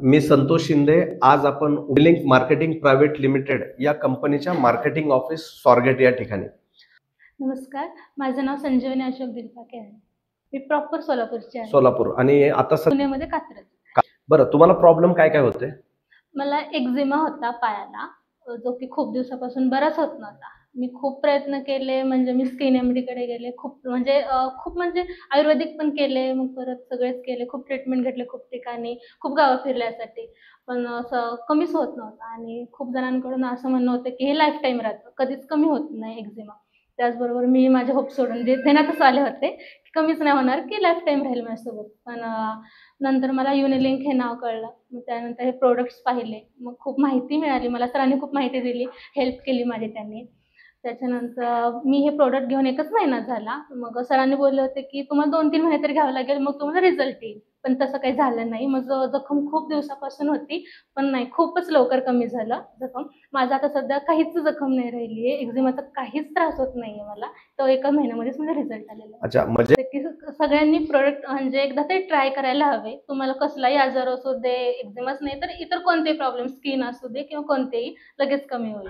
मी संतोष शिंदे. आज आपण उलिंक marketing private limited या कंपनीच्या मार्केटिंग ऑफिस स्वारगेट या ठिकाणी. नमस्कार, माझं नाव संजीवनी अशोक दिलपाके आहे. मी प्रॉपर सोलापूरची आहे. सोलापूर. आणि आता पुण्यामध्ये कात्रज. बरं, तुम्हाला प्रॉब्लेम काय काय होते? मला एक्झिमा होता पायाला, जो की खूप दिवसापासून बराच होत नव्हता. मी खूप प्रयत्न केले, म्हणजे मी स्किन एमडीकडे गेले, खूप म्हणजे आयुर्वेदिक पण केले, मग परत सगळेच केले, खूप ट्रीटमेंट घेतले खूप ठिकाणी, खूप गावं फिरले यासाठी, पण असं कमीच होत नव्हतं. आणि खूप जणांकडून असं म्हणणं होतं की हे लाईफ टाईम राहतं, कधीच कमी होत नाही एक्झिमा. त्याचबरोबर मी माझे होप सोडून देण्यातच आले होते की कमीच नाही होणार, की लाईफ टाईम राहील माझ्यासोबत. पण नंतर मला युनिलिंक हे नाव कळलं. मग त्यानंतर हे प्रोडक्ट्स पाहिले, मग खूप माहिती मिळाली मला, सरांनी खूप माहिती दिली, हेल्प केली माझी त्यांनी. त्याच्यानंतर मी हे प्रोडक्ट घेऊन 1च महिना झाला. मग सरांनी बोलले होते की तुम्हाला 2-3 महिने तरी घ्यावं लागेल, मग तुम्हाला रिझल्ट येईल. पण तसं काही झालं नाही. माझं जखम खूप दिवसापासून होती, पण नाही, खूपच लवकर कमी झालं जखम. माझं आता सध्या काहीच जखम नाही राहिली आहे. एक्झिमाचा काहीच त्रास होत नाहीये मला. तो 1 महिन्यामध्येच मला रिझल्ट आलेला आहे. अच्छा, म्हणजे की सगळ्यांनी प्रोडक्ट म्हणजे एकदा तरी ट्राय करायला हवे. तुम्हाला कसलाही आजार असू दे, एक्झिमाच नाही तर इतर कोणतेही प्रॉब्लेम, स्किन असू दे किंवा कोणतेही, लगेच कमी होईल.